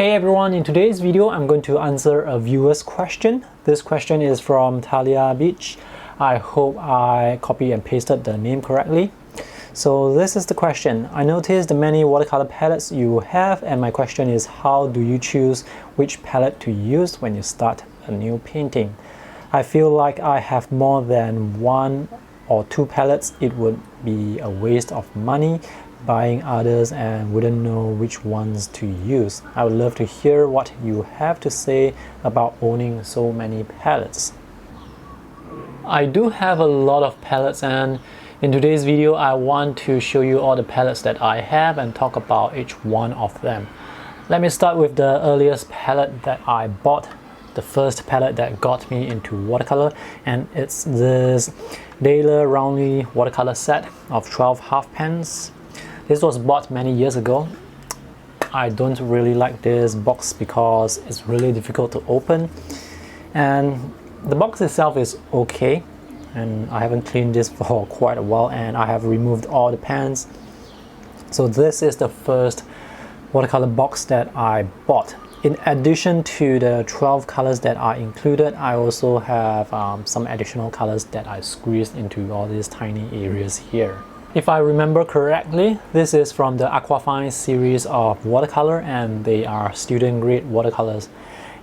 Hey everyone, in today's video I'm going to answer a viewer's question. This question is from Talia Beach. I hope I copy and pasted the name correctly. So this is the question. I noticed the many watercolor palettes you have, and my question is, how do you choose which palette to use when you start a new painting? I feel like I have more than one or two palettes. It would be a waste of money buying others and wouldn't know which ones to use. I would love to hear what you have to say about owning so many palettes. I do have a lot of palettes, and in today's video I want to show you all the palettes that I have and talk about each one of them. Let me start with the earliest palette that I bought, the first palette that got me into watercolor, and it's this Rowney watercolor set of 12 half pans. This was bought many years ago. I don't really like this box because it's really difficult to open, and the box itself is okay, and I haven't cleaned this for quite a while, and I have removed all the pans. So this is the first watercolor box that I bought. In addition to the 12 colors that are included, I also have some additional colors that I squeezed into all these tiny areas here. If I remember correctly, this is from the Aquafine series of watercolor, and they are student grade watercolors.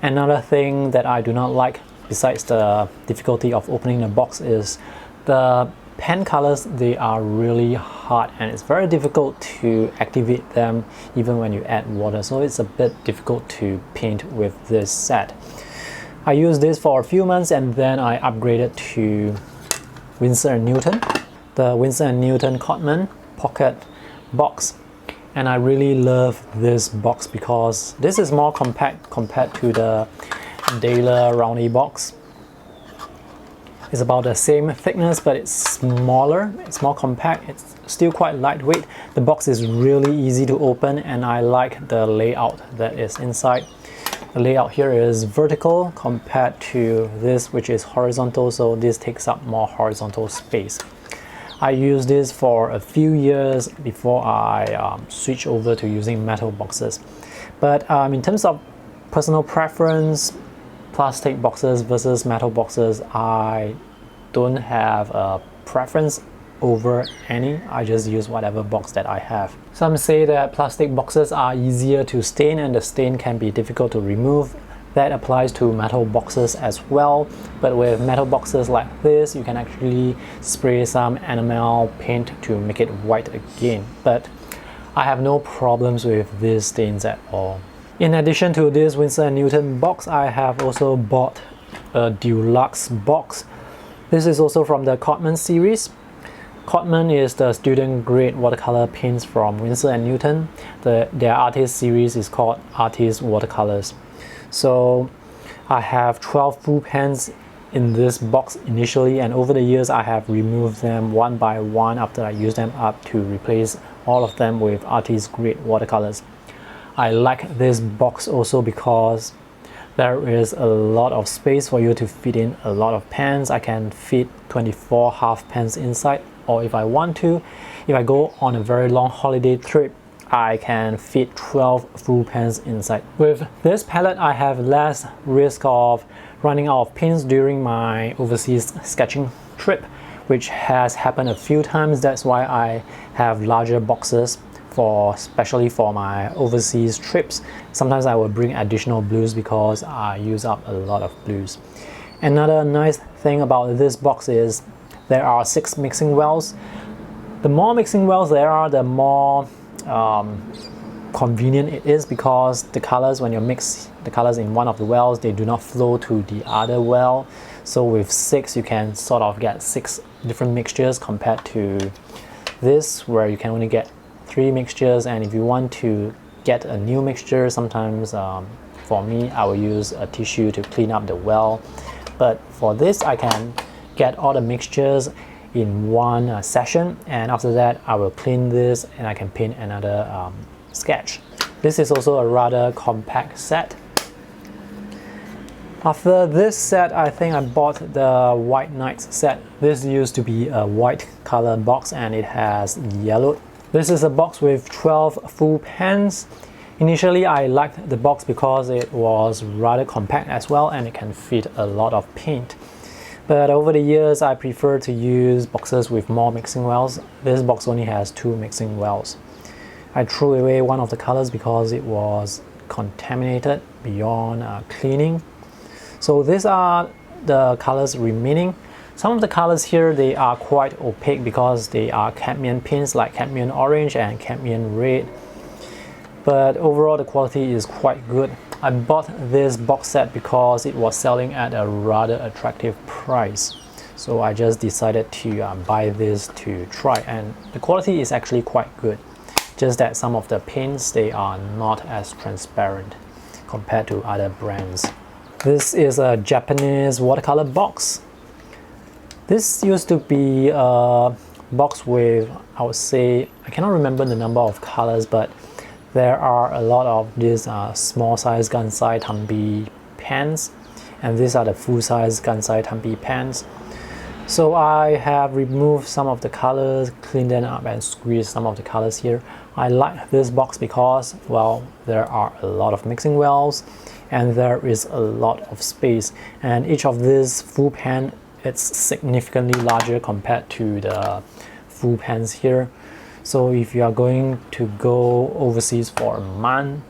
Another thing that I do not like, besides the difficulty of opening the box, is the pen colors. They are really hard and it's very difficult to activate them even when you add water, so it's a bit difficult to paint with this set. I used this for a few months and then I upgraded to Winsor & Newton, the Winsor & Newton Cotman pocket box, and I really love this box because this is more compact compared to the Rowney box. It's about the same thickness, but it's smaller, it's more compact, it's still quite lightweight. The box is really easy to open and I like the layout that is inside. The layout here is vertical compared to this, which is horizontal, so this takes up more horizontal space. I used this for a few years before I switched over to using metal boxes. But in terms of personal preference, plastic boxes versus metal boxes, I don't have a preference over any. I just use whatever box that I have. Some say that plastic boxes are easier to stain and the stain can be difficult to remove. That applies to metal boxes as well, but with metal boxes like this, you can actually spray some enamel paint to make it white again. But I have no problems with these stains at all. In addition to this Winsor & Newton box, I have also bought a deluxe box. This is also from the Cotman series. Cotman is the student grade watercolor paints from Winsor & Newton. Their artist series is called Artist Watercolors. So I have 12 full pans in this box initially, and over the years I have removed them one by one after I use them up to replace all of them with artist grade watercolors. I like this box also because there is a lot of space for you to fit in a lot of pans. I can fit 24 half pans inside, or if I want to, if I go on a very long holiday trip, I can fit 12 full pans inside. With this palette, I have less risk of running out of paints during my overseas sketching trip, which has happened a few times. That's why I have larger boxes, especially for my overseas trips. Sometimes I will bring additional blues because I use up a lot of blues. Another nice thing about this box is there are 6 mixing wells. The more mixing wells there are, the more convenient it is, because the colors, when you mix the colors in one of the wells, they do not flow to the other well. So with 6 you can sort of get 6 different mixtures compared to this where you can only get 3 mixtures. And if you want to get a new mixture, sometimes for me I will use a tissue to clean up the well, but for this I can get all the mixtures in one session, and after that I will clean this and I can paint another sketch. This is also a rather compact set. After this set, I think I bought the White Nights set. This used to be a white color box and it has yellowed. This is a box with 12 full pans. Initially, I liked the box because it was rather compact as well and it can fit a lot of paint. But over the years, I prefer to use boxes with more mixing wells. This box only has 2 mixing wells. I threw away one of the colors because it was contaminated beyond cleaning. So these are the colors remaining. Some of the colors here, they are quite opaque because they are cadmium pinks like cadmium orange and cadmium red. But overall the quality is quite good. I bought this box set because it was selling at a rather attractive price. So I just decided to buy this to try, and the quality is actually quite good. Just that some of the paints, they are not as transparent compared to other brands. This is a Japanese watercolor box. This used to be a box with, I would say, I cannot remember the number of colors, but there are a lot of these small size Gansai Tambi pens, and these are the full size Gansai Tambi pens. So I have removed some of the colors, cleaned them up and squeezed some of the colors here. I like this box because, well, there are a lot of mixing wells and there is a lot of space, and each of these full pen, it's significantly larger compared to the full pens here. So if you are going to go overseas for a month,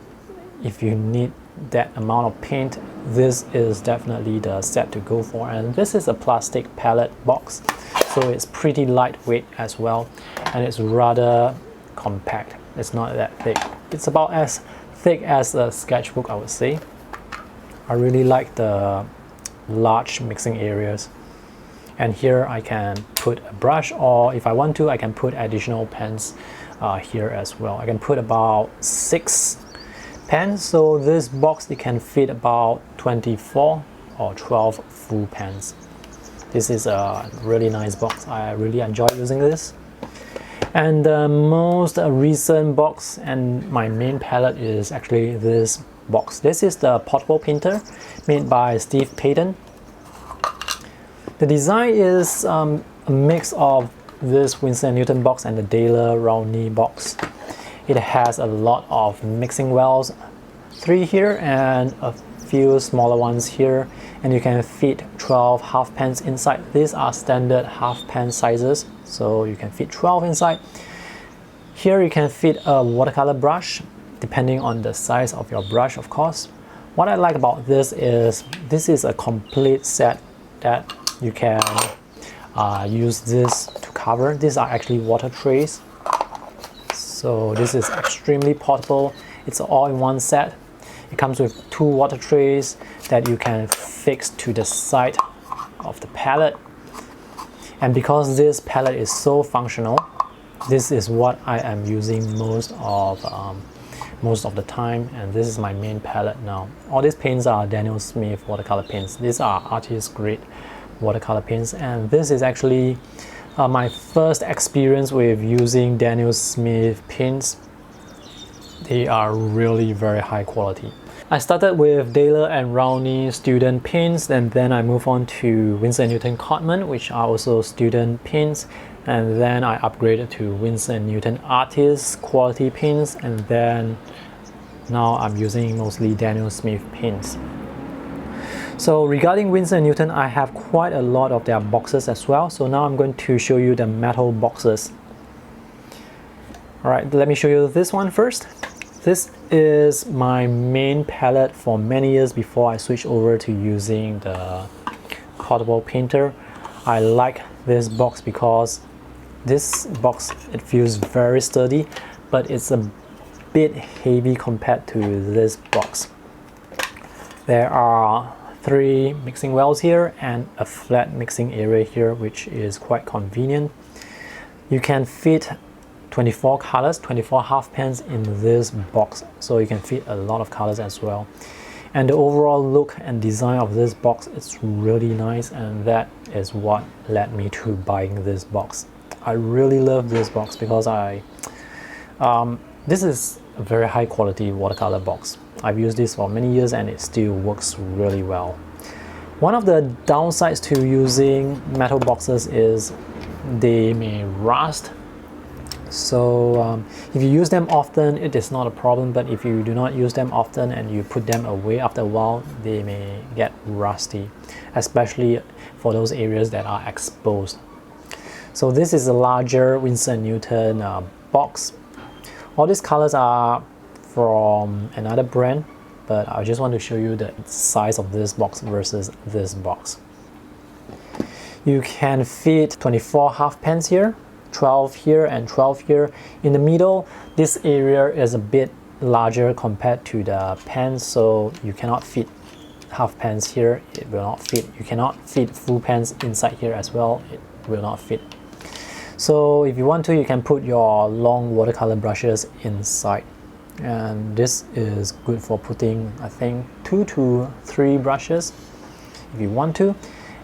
if you need that amount of paint, this is definitely the set to go for. And this is a plastic palette box, so it's pretty lightweight as well, and it's rather compact. It's not that thick. It's about as thick as a sketchbook, I would say. I really like the large mixing areas. And here I can put a brush, or if I want to, I can put additional pens here as well. I can put about 6 pens, so this box, it can fit about 24 or 12 full pens. This is a really nice box. I really enjoy using this. And the most recent box and my main palette is actually this box. This is the portable painter made by Steve Payton. The design is a mix of this Winsor & Newton box and the Daler Rowney box. It has a lot of mixing wells, 3 here and a few smaller ones here, and you can fit 12 half pens inside. These are standard half pen sizes, so you can fit 12 inside. Here you can fit a watercolor brush, depending on the size of your brush, of course. What I like about this is a complete set that you can use this to cover. These are actually water trays, so this is extremely portable. It's all-in-one set. It comes with 2 water trays that you can fix to the side of the palette, and because this palette is so functional, this is what I am using most of the time, and this is my main palette now. All these paints are Daniel Smith watercolor paints. These are artist grade watercolor paints, and this is actually my first experience with using Daniel Smith paints. They are really very high quality. I started with Daler and Rowney student paints, and then I moved on to Winsor & Newton Codman, which are also student paints, and then I upgraded to Winsor & Newton artist quality paints, and then now I'm using mostly Daniel Smith paints. So regarding Winsor & Newton, I have quite a lot of their boxes as well. So now I'm going to show you the metal boxes. Alright, let me show you this one first. This is my main palette for many years before I switched over to using the portable painter. I like this box because this box, it feels very sturdy, but it's a bit heavy compared to this box. There are 3 mixing wells here and a flat mixing area here, which is quite convenient. You can fit 24 colors, 24 half pens in this box, so you can fit a lot of colors as well. And the overall look and design of this box is really nice, and that is what led me to buying this box. I really love this box because this is a very high quality watercolor box. I've used this for many years and it still works really well. One of the downsides to using metal boxes is they may rust. So if you use them often, it is not a problem, but if you do not use them often and you put them away after a while, they may get rusty, especially for those areas that are exposed. So this is a larger Winsor & Newton box. All these colors are from another brand, but I just want to show you the size of this box versus this box. You can fit 24 half pens here, 12 here and 12 here. In the middle, this area is a bit larger compared to the pens, so you cannot fit half pens here. It will not fit. You cannot fit full pens inside here as well. It will not fit. So if you want to, you can put your long watercolor brushes inside, and this is good for putting, I think, 2 to 3 brushes if you want to.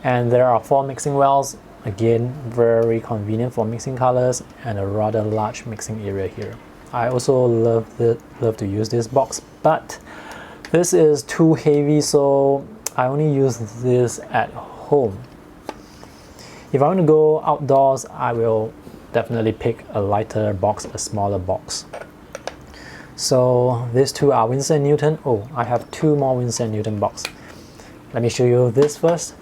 And there are 4 mixing wells. Again, very convenient for mixing colors, and a rather large mixing area here. I also love to use this box, but this is too heavy, so I only use this at home. If I want to go outdoors, I will definitely pick a lighter box, a smaller box. So these two are Winsor & Newton. Oh, I have 2 more Winsor & Newton boxes. Let me show you this first.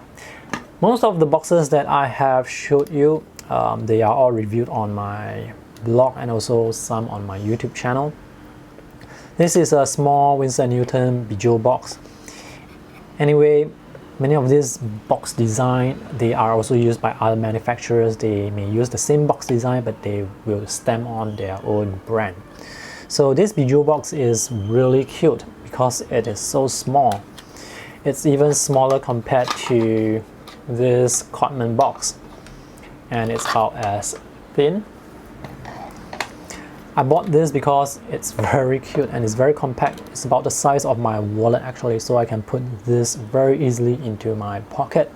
Most of the boxes that I have showed you, they are all reviewed on my blog and also some on my YouTube channel. This is a small Winsor & Newton Bijou box. Anyway, many of these box design, they are also used by other manufacturers. They may use the same box design, but they will stamp on their own brand. So this Bijou box is really cute because it is so small. It's even smaller compared to this Cotman box, and it's about as thin. I bought this because it's very cute and it's very compact. It's about the size of my wallet actually, so I can put this very easily into my pocket.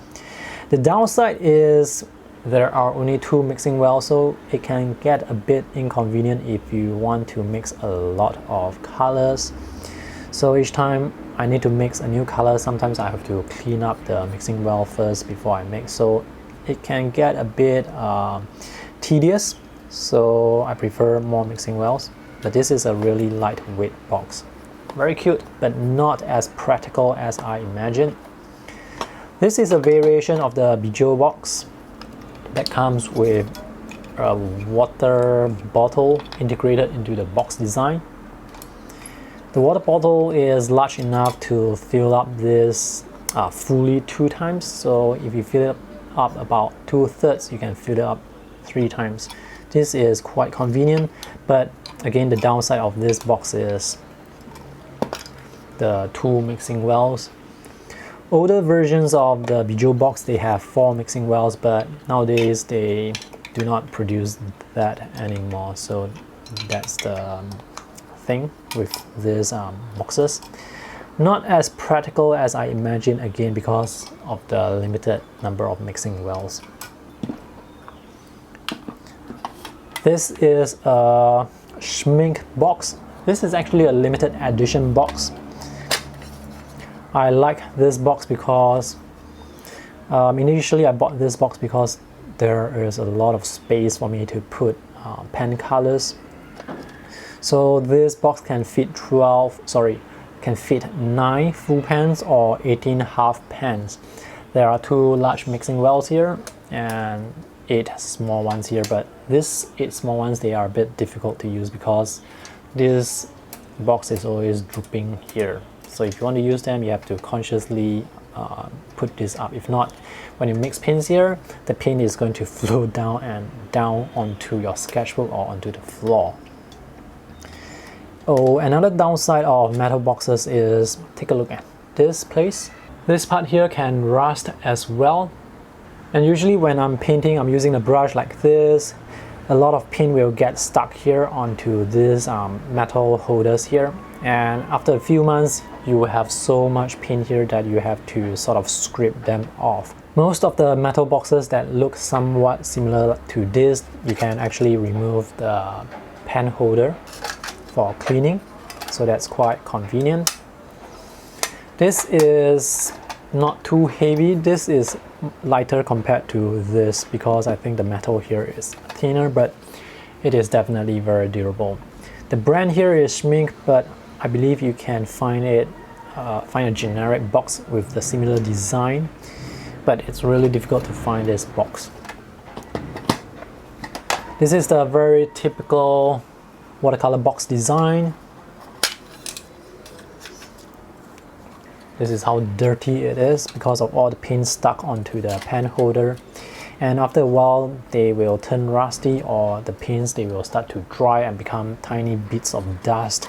The downside is there are only 2 mixing wells, so it can get a bit inconvenient if you want to mix a lot of colors. So each time I need to mix a new color, sometimes I have to clean up the mixing well first before I mix, so it can get a bit tedious. So I prefer more mixing wells, but this is a really lightweight box. Very cute, but not as practical as I imagined. This is a variation of the Bijou box that comes with a water bottle integrated into the box design. The water bottle is large enough to fill up this fully 2 times. So if you fill it up about 2/3, you can fill it up 3 times. This is quite convenient, but again, the downside of this box is the 2 mixing wells. Older versions of the Bijou box, they have 4 mixing wells, but nowadays they do not produce that anymore. So that's the thing with these boxes. Not as practical as I imagined, again because of the limited number of mixing wells. This is a Schmink box. This is actually a limited edition box. I like this box because initially I bought this box because there is a lot of space for me to put pen colors. So this box can fit 9 full pens or 18 half pens. There are 2 large mixing wells here and 8 small ones here, but these 8 small ones, they are a bit difficult to use because this box is always drooping here. So if you want to use them, you have to consciously put this up. If not, when you mix pins here, the pin is going to flow down and down onto your sketchbook or onto the floor. Oh, another downside of metal boxes is, take a look at this place. This part here can rust as well. And usually when I'm painting, I'm using a brush like this. A lot of pin will get stuck here onto these metal holders here. And after a few months, you will have so much pin here that you have to sort of scrape them off. Most of the metal boxes that look somewhat similar to this, you can actually remove the pen holder for cleaning, so that's quite convenient. This is not too heavy. This is lighter compared to this because I think the metal here is thinner, but it is definitely very durable. The brand here is Schmink, but I believe you can find it, find a generic box with the similar design, but it's really difficult to find this box. This is the very typical watercolor box design. This is how dirty it is because of all the paint stuck onto the pen holder. And after a while, they will turn rusty, or the paints, they will start to dry and become tiny bits of dust.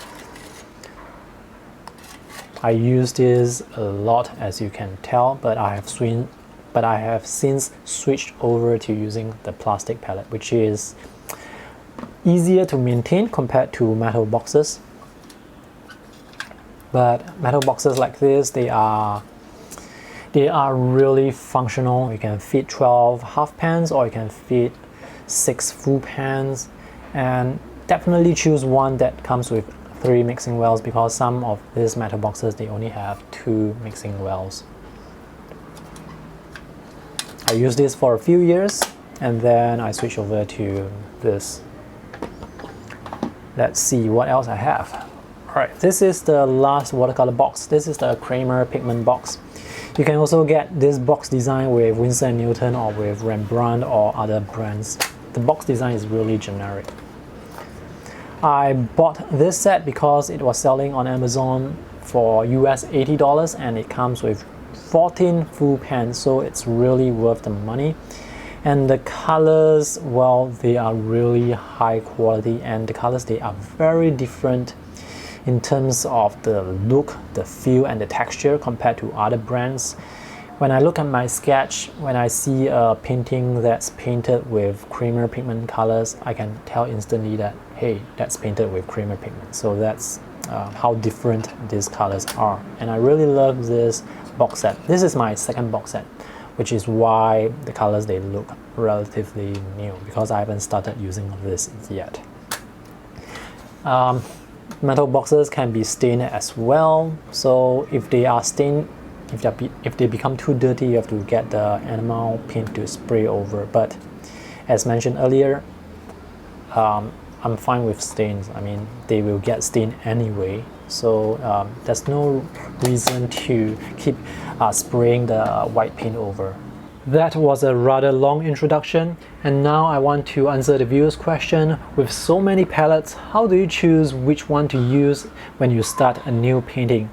I use this a lot, as you can tell, but I have since switched over to using the plastic palette, which is easier to maintain compared to metal boxes. But metal boxes like this, they are really functional. You can fit 12 half pans, or you can fit 6 full pans, and definitely choose one that comes with 3 mixing wells, because some of these metal boxes, they only have 2 mixing wells. I used this for a few years, and then I switched over to this. Let's see what else I have. Alright, this is the last watercolor box. This is the Kramer pigment box. You can also get this box design with Winsor & Newton, or with Rembrandt or other brands. The box design is really generic. I bought this set because it was selling on Amazon for US $80, and it comes with 14 full pans, so it's really worth the money. And the colors, well, they are really high quality, and the colors, they are very different in terms of the look, the feel, and the texture compared to other brands. When I look at my sketch, when I see a painting that's painted with Kramer pigment colors, I can tell instantly that, hey, that's painted with Kramer pigment. So that's how different these colors are. And I really love this box set. This is my second box set, which is why the colors, they look relatively new, because I haven't started using this yet. Metal boxes can be stained as well, so if they are stained, if they become too dirty, you have to get the enamel paint to spray over. But as mentioned earlier, I'm fine with stains. I mean, they will get stained anyway, so there's no reason to keep spraying the white paint over. That was a rather long introduction, and now I want to answer the viewer's question. With so many palettes, how do you choose which one to use when you start a new painting?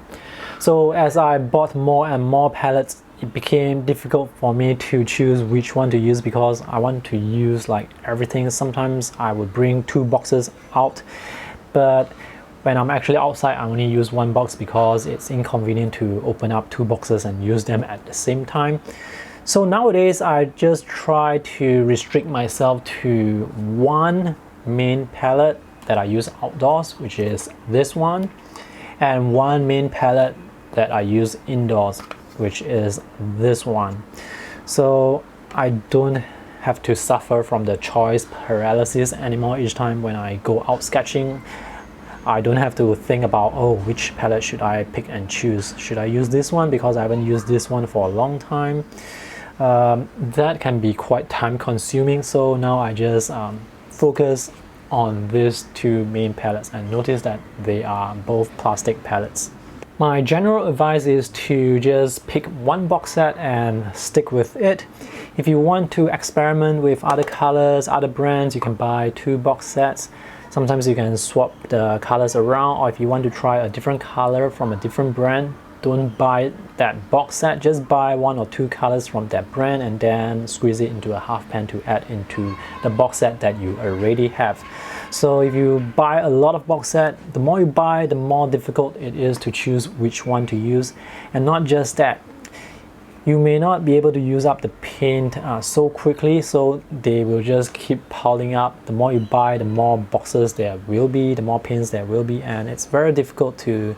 So as I bought more and more palettes, it became difficult for me to choose which one to use, because I want to use like everything. Sometimes I would bring 2 boxes out, but when I'm actually outside, I only use 1 box because it's inconvenient to open up 2 boxes and use them at the same time. So nowadays, I just try to restrict myself to 1 main palette that I use outdoors, which is this one, and 1 main palette that I use indoors, which is this one. So I don't have to suffer from the choice paralysis anymore. Each time when I go out sketching, I don't have to think about, oh, which palette should I pick and choose? Should I use this one because I haven't used this one for a long time? That can be quite time consuming, so now I just focus on these 2 main palettes, and notice that they are both plastic palettes. My general advice is to just pick 1 box set and stick with it. If you want to experiment with other colors, other brands, you can buy 2 box sets. Sometimes you can swap the colors around, or if you want to try a different color from a different brand, don't buy that box set, just buy 1 or 2 colors from that brand and then squeeze it into a half pan to add into the box set that you already have. So if you buy a lot of box set, the more you buy, the more difficult it is to choose which one to use. And not just that, you may not be able to use up the paint so quickly, so they will just keep piling up. The more you buy, the more boxes there will be, the more paints there will be, and it's very difficult to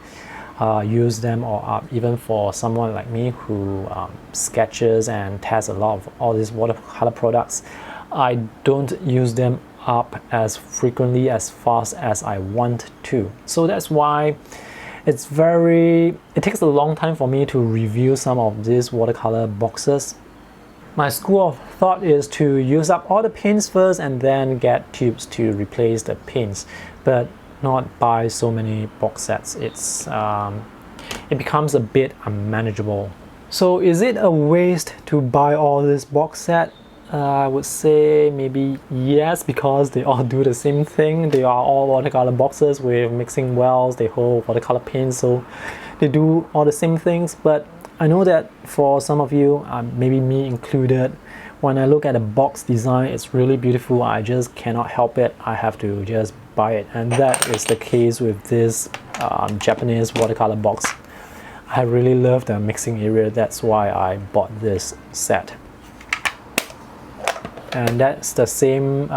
use them all up. Even for someone like me who sketches and tests a lot of all these watercolor products, I don't use them up as frequently, as fast as I want to. So that's why it takes a long time for me to review some of these watercolor boxes. My school of thought is to use up all the paints first and then get tubes to replace the paints, but not buy so many box sets. It becomes a bit unmanageable. So is it a waste to buy all this box set? I would say maybe yes, because they all do the same thing. They are all watercolor boxes with mixing wells, they hold watercolor paint, so they do all the same things. But I know that for some of you, maybe me included, when I look at the box design, it's really beautiful. I just cannot help it. I have to just buy it, and that is the case with this Japanese watercolor box. I really love the mixing area. That's why I bought this set. And that's the same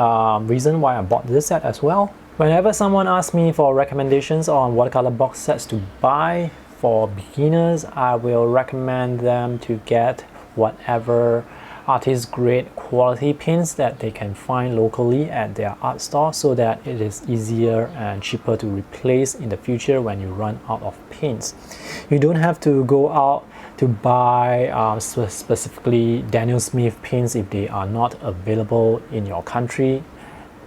reason why I bought this set as well. Whenever someone asks me for recommendations on watercolor box sets to buy for beginners, I will recommend them to get whatever artist grade quality paints that they can find locally at their art store, so that it is easier and cheaper to replace in the future when you run out of paints. You don't have to go out to buy specifically Daniel Smith paints if they are not available in your country,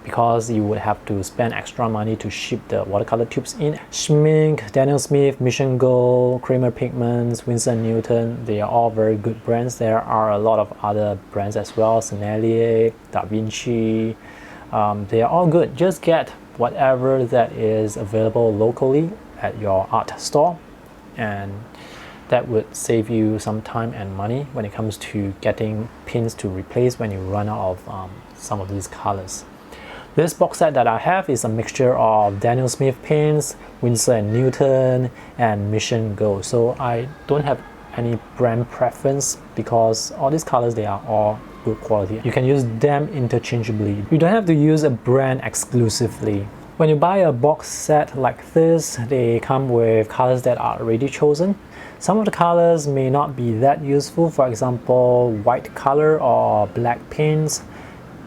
because you would have to spend extra money to ship the watercolor tubes in. Schmink, Daniel Smith, Mission Gold, Kramer Pigments, Winsor & Newton, they are all very good brands. There are a lot of other brands as well, Sennelier, Da Vinci, they are all good. Just get whatever that is available locally at your art store, and that would save you some time and money when it comes to getting paints to replace when you run out of some of these colors. This box set that I have is a mixture of Daniel Smith paints, Winsor & Newton, and Mission Gold. So I don't have any brand preference because all these colors, they are all good quality. You can use them interchangeably. You don't have to use a brand exclusively. When you buy a box set like this, they come with colors that are already chosen. Some of the colors may not be that useful, for example, white color or black paints.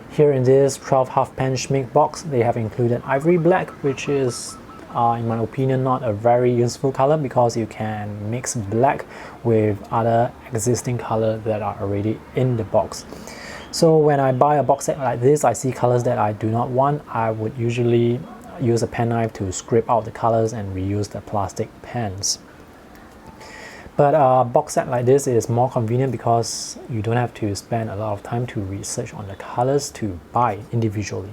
Here in this 12 half pan Schmink box, they have included ivory black, which is, in my opinion, not a very useful color because you can mix black with other existing colors that are already in the box. So when I buy a box set like this, I see colors that I do not want. I would usually use a pen knife to scrape out the colors and reuse the plastic pens. But a box set like this is more convenient because you don't have to spend a lot of time to research on the colors to buy individually.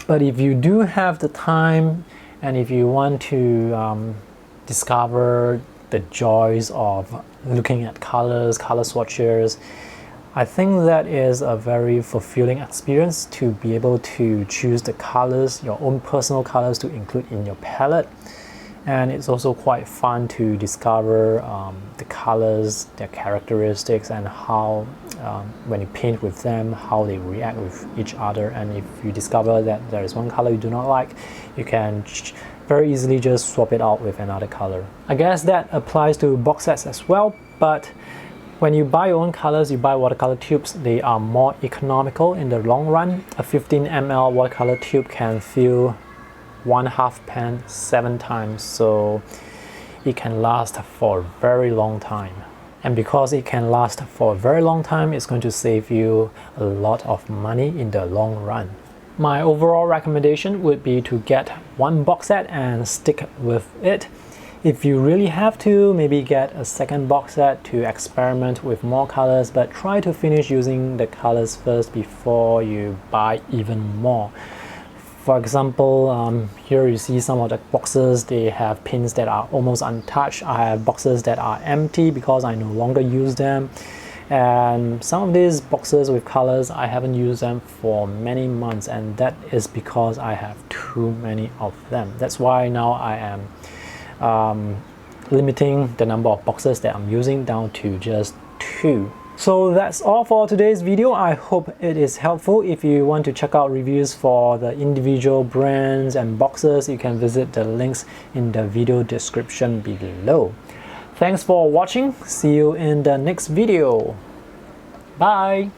But if you do have the time and if you want to discover the joys of looking at colors, color swatches, I think that is a very fulfilling experience to be able to choose the colors, your own personal colors to include in your palette. And it's also quite fun to discover the colors, their characteristics, and how when you paint with them, how they react with each other. And if you discover that there is one color you do not like, you can very easily just swap it out with another color. I guess that applies to box sets as well, but when you buy your own colors, you buy watercolor tubes, they are more economical in the long run. A 15 ml watercolor tube can fill 1/2 pan 7 times, so it can last for a very long time. And because it can last for a very long time, it's going to save you a lot of money in the long run. My overall recommendation would be to get one box set and stick with it. If you really have to, maybe get a second box set to experiment with more colors, but try to finish using the colors first before you buy even more. For example, here you see some of the boxes, they have pins that are almost untouched. I have boxes that are empty because I no longer use them. And some of these boxes with colors, I haven't used them for many months, and that is because I have too many of them. That's why now I am limiting the number of boxes that I'm using down to just 2. So that's all for today's video. I hope it is helpful. If you want to check out reviews for the individual brands and boxes, you can visit the links in the video description below. Thanks for watching. See you in the next video. Bye!